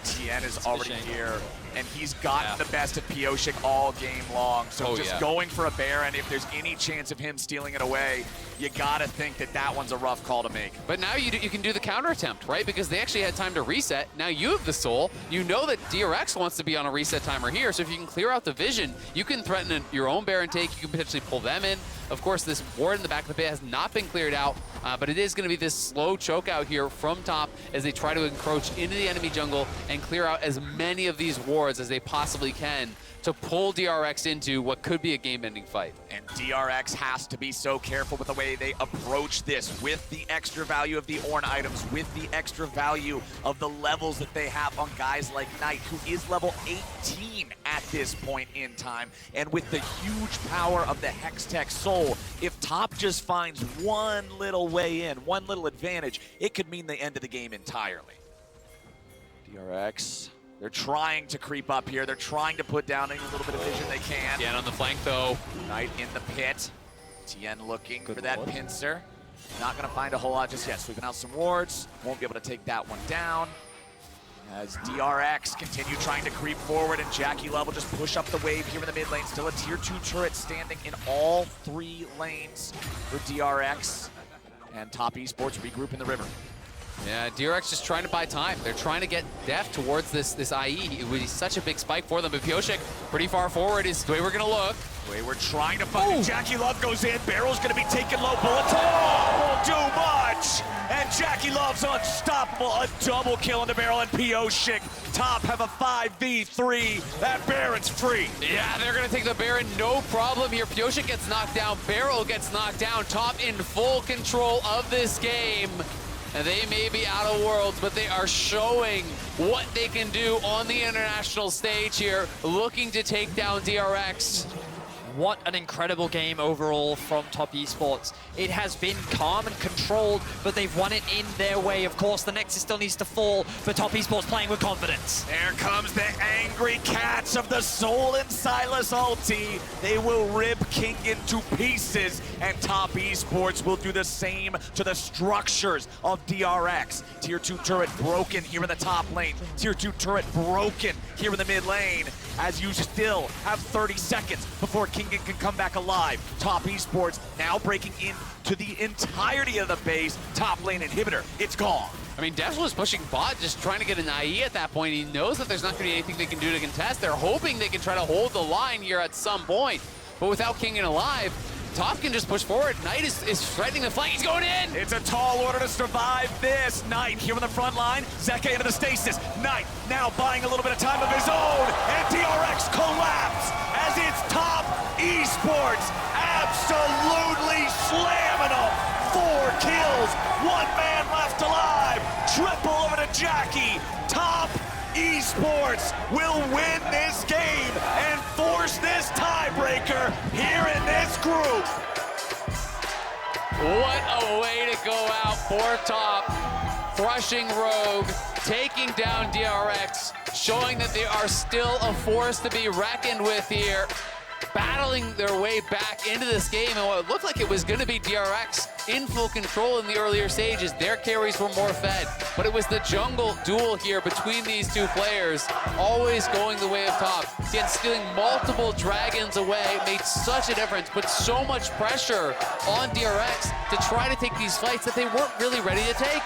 Tian is already here, and he's gotten the best of Pyosik all game long. So going for a Baron, if there's any chance of him stealing it away, you gotta think that that one's a rough call to make. But now you can do the counter attempt, right? Because they actually had time to reset. Now you have the soul. You know that DRX wants to be on a reset timer here, so if you can clear out the vision, you can threaten your own Baron take. You can potentially pull them in. Of course, this ward in the back of the pit has not been cleared out, but it is going to be this slow choke out here from top as they try to encroach into the enemy jungle and clear out as many of these wards as they possibly can to pull DRX into what could be a game-ending fight. And DRX has to be so careful with the way they approach this, with the extra value of the Ornn items, with the extra value of the levels that they have on guys like Knight, who is level 18 at this point in time, and with the huge power of the Hextech Soul. If top just finds one little way in, one little advantage, it could mean the end of the game entirely. DRX, they're trying to creep up here. They're trying to put down any little bit of vision they can. Tian on the flank, though. Knight in the pit. Tian looking for that pincer. Not going to find a whole lot just yet. Sweeping out some wards. Won't be able to take that one down. As DRX continue trying to creep forward, and JackeyLove will just push up the wave here in the mid lane. Still a tier 2 turret standing in all 3 lanes for DRX. And top esports regroup in the river. Yeah, DRX just trying to buy time. They're trying to get Deft towards this IE. It would be such a big spike for them, but Pyosik pretty far forward is the way we're gonna look. Wayward trying to find it. JackeyLove goes in. Beryl's gonna be taking low bullets. Oh, will do much. And JackeyLove's unstoppable. A double kill on the Beryl, and Pyosik top have a 5v3. That Baron's free. Yeah, they're gonna take the Baron, no problem here. Pyosik gets knocked down, Beryl gets knocked down. Top in full control of this game. And they may be out of worlds, but they are showing what they can do on the international stage here, looking to take down DRX. What an incredible game overall from Top Esports. It has been calm and controlled, but they've won it in their way. Of course, the Nexus still needs to fall, but Top Esports playing with confidence. There comes the angry cats of the Soul and Sylas ulti. They will rip Kingen to pieces, and Top Esports will do the same to the structures of DRX. Tier 2 turret broken here in the top lane. Tier 2 turret broken here in the mid lane, as you still have 30 seconds before Kingen can come back alive. Top Esports now breaking into the entirety of the base. Top lane inhibitor, it's gone. I mean, Deft was pushing bot, just trying to get an IE at that point. He knows that there's not going to be anything they can do to contest. They're hoping they can try to hold the line here at some point. But without Kingen alive, Top can just push forward. Knight is threatening the flank. He's going in! It's a tall order to survive this. Knight here on the front line. Zeka into the stasis. Knight now buying a little bit of time of his own. And DRX collapse as it's Top Esports absolutely slamming them. 4 kills, 1 man left alive. Triple over to Jackie. Top Esports will win this game and force this tiebreaker here in this group. What a way to go out for Top. Crushing Rogue, taking down DRX, showing that they are still a force to be reckoned with here. Battling their way back into this game, and what looked like it was going to be DRX in full control in the earlier stages. Their carries were more fed, but it was the jungle duel here between these two players, always going the way of Top. Tian stealing multiple dragons away, made such a difference, put so much pressure on DRX to try to take these fights that they weren't really ready to take.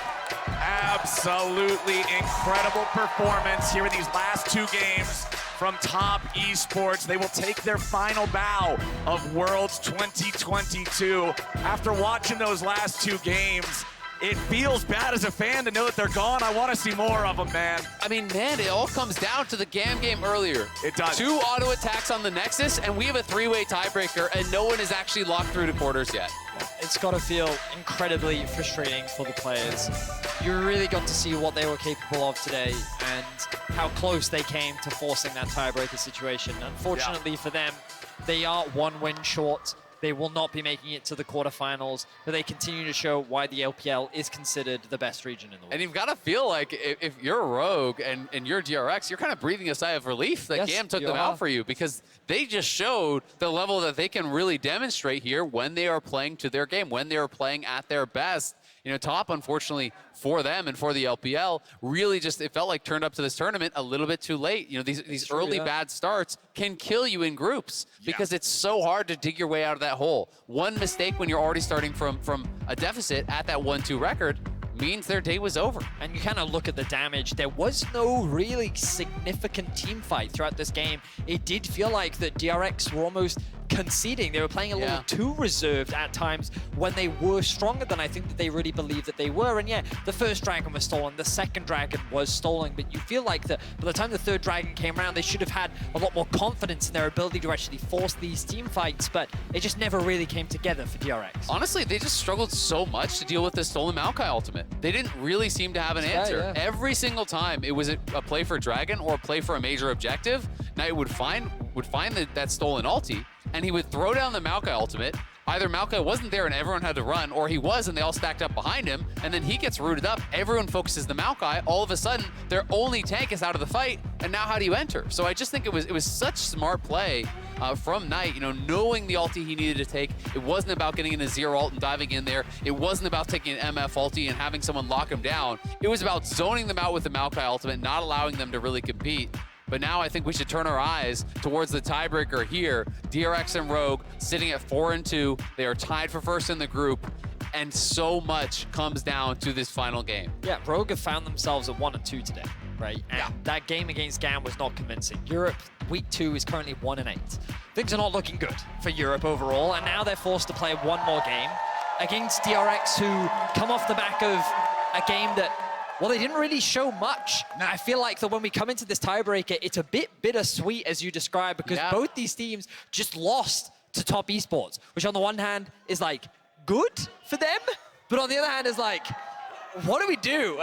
Absolutely incredible performance here in these last 2 games from Top Esports. They will take their final bow of Worlds 2022. After watching those last 2 games, it feels bad as a fan to know that they're gone. I want to see more of them, man. I mean, man, it all comes down to the GAM game earlier. It does. 2 auto attacks on the Nexus, and we have a 3-way tiebreaker, and no one is actually locked through to quarters yet. It's got to feel incredibly frustrating for the players. You really got to see what they were capable of today and how close they came to forcing that tiebreaker situation. Unfortunately for them, they are 1 win short. They will not be making it to the quarterfinals, but they continue to show why the LPL is considered the best region in the world. And you've got to feel like if you're Rogue and you're DRX, you're kind of breathing a sigh of relief that GAM took them out for you, because they just showed the level that they can really demonstrate here when they are playing to their game, when they are playing at their best. You know, Top, unfortunately, for them and for the LPL, really just, it felt like turned up to this tournament a little bit too late. You know, these early bad starts can kill you in groups because it's so hard to dig your way out of that hole. One mistake when you're already starting from a deficit at that 1-2 record means their day was over. And you kind of look at the damage. There was no really significant team fight throughout this game. It did feel like that DRX were almost conceding. They were playing a little too reserved at times when they were stronger than I think that they really believed that they were. And yeah, the first dragon was stolen, the second dragon was stolen, but you feel like that by the time the third dragon came around, they should have had a lot more confidence in their ability to actually force these team fights, but it just never really came together for DRX. Honestly, they just struggled so much to deal with the stolen Maokai ultimate. They didn't really seem to have an answer. Every single time it was a play for dragon or a play for a major objective, Knight would find that stolen ulti, and he would throw down the Maokai ultimate. Either Maokai wasn't there and everyone had to run, or he was and they all stacked up behind him, and then he gets rooted up, everyone focuses the Maokai, all of a sudden their only tank is out of the fight, and now how do you enter? So I just think it was such smart play from Knight, you know, knowing the ulti he needed to take. It wasn't about getting an Azir ult and diving in there. It wasn't about taking an MF ulti and having someone lock him down. It was about zoning them out with the Maokai ultimate, not allowing them to really compete. But now I think we should turn our eyes towards the tiebreaker here. DRX and Rogue sitting at 4-2. They are tied for first in the group. and so much comes down to this final game. Yeah, Rogue have found themselves at 1 and 2 today, right? And that game against GAN was not convincing. Europe, week 2 is currently 1 and 8. Things are not looking good for Europe overall, and now they're forced to play one more game against DRX, who come off the back of a game that, well, they didn't really show much. I feel like that when we come into this tiebreaker, it's a bit bittersweet, as you described, because both these teams just lost to top esports, which on the one hand is like good for them, but on the other hand is like, what do we do?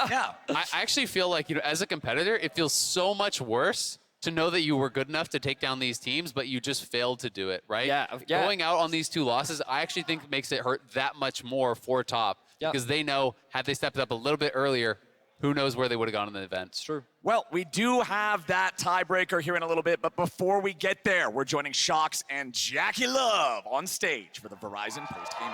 Yeah. I actually feel like, as a competitor, it feels so much worse to know that you were good enough to take down these teams, but you just failed to do it, right? Yeah. Going out on these 2 losses, I actually think makes it hurt that much more for top, because they know, had they stepped up a little bit earlier, who knows where they would have gone in the event. It's true. Well, we do have that tiebreaker here in a little bit, but before we get there, we're joining Shox and JackeyLove on stage for the Verizon post-game.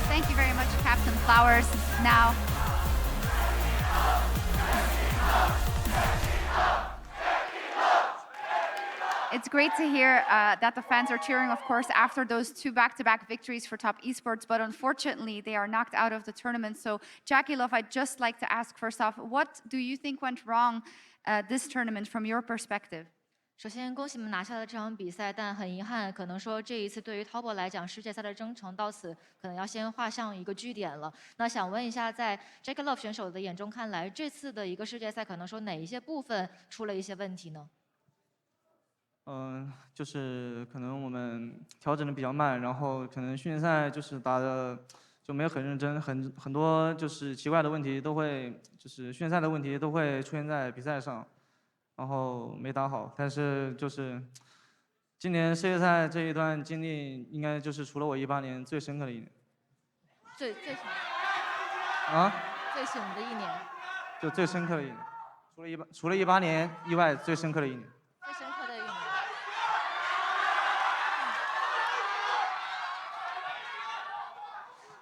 Thank you very much, Captain Flowers. Now, it's great to hear that the fans are cheering, of course, after those 2 back-to-back victories for top esports, but unfortunately, they are knocked out of the tournament. So, JackeyLove, I'd just like to ask first off, what do you think went wrong this tournament from your perspective? 首先，恭喜你们拿下了这场比赛，但很遗憾，可能说这一次对于 Taupo 来讲，世界赛的征程到此可能要先画上一个句点了。那想问一下，在 JackeyLove 选手的眼中看来，这次的一个世界赛可能说哪一些部分出了一些问题呢？就是可能我们调整的比较慢，然后可能训练赛就是打的就没有很认真，很多就是奇怪的问题都会，就是训练赛的问题都会出现在比赛上。 然后没打好，但是就是今年世界赛这一段经历，应该就是除了我18年最深刻的一年。最什么？啊？最什么的一年？就最深刻的一年，除了18年以外最深刻的一年。最深刻的一年。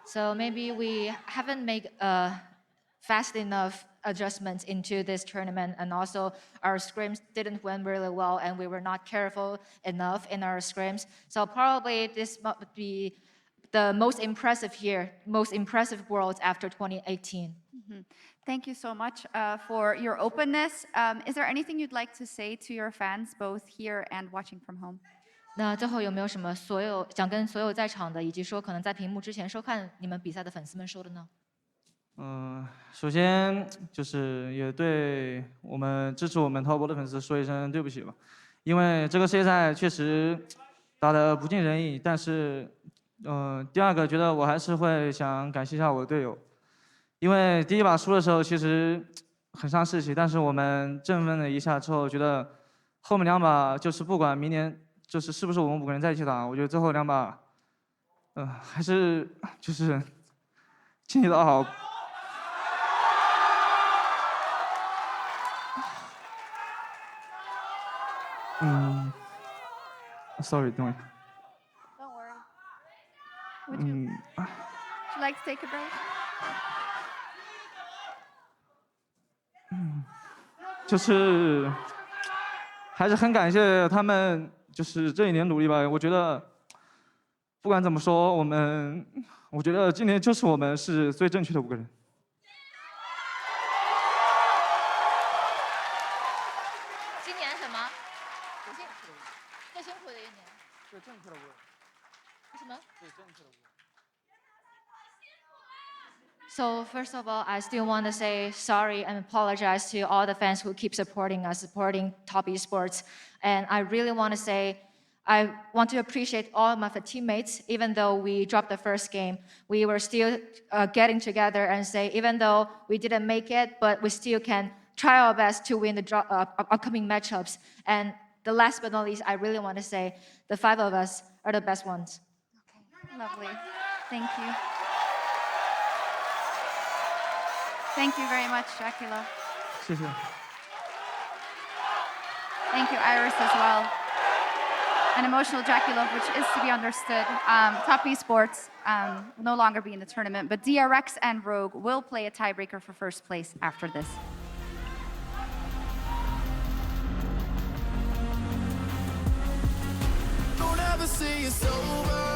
So maybe we haven't made fast enough adjustments into this tournament, and also our scrims didn't went really well, and we were not careful enough in our scrims. So probably this might be the most impressive year, most impressive Worlds after 2018. Thank you so much for your openness. Is there anything you'd like to say to your fans, both here and watching from home? 那最后有没有什么想跟所有在场的，以及说可能在屏幕之前收看你们比赛的粉丝们说的呢？ 首先就是也对我们支持我们Taupo的粉丝说一声对不起吧，因为这个世界赛确实打得不尽人意。但是，第二个觉得我还是会想感谢一下我的队友，因为第一把输的时候其实很伤士气，但是我们振奋了一下之后，觉得后面2把就是不管明年就是是不是我们5个人在一起打，我觉得最后2把，还是就是尽力打好。 Sorry, don't worry. Don't worry. Would you like to take a break? 就是还是很感谢他们，就是这一年努力吧。我觉得不管怎么说，我觉得今年就是我们是最正确的5个人。 So first of all, I still want to say sorry and apologize to all the fans who keep supporting us, supporting top esports. And I really want to say, I want to appreciate all of my teammates. Even though we dropped the first game, we were still getting together and say, even though we didn't make it, but we still can try our best to win the upcoming matchups. And the last but not least, I really want to say, the 5 of us are the best ones. Okay, lovely. Thank you. Thank you very much, JackeyLove. 谢谢。 Thank you, Iris, as well. An emotional JackeyLove, which is to be understood. Top Esports will no longer be in the tournament, but DRX and Rogue will play a tiebreaker for first place after this. Don't ever say it's over.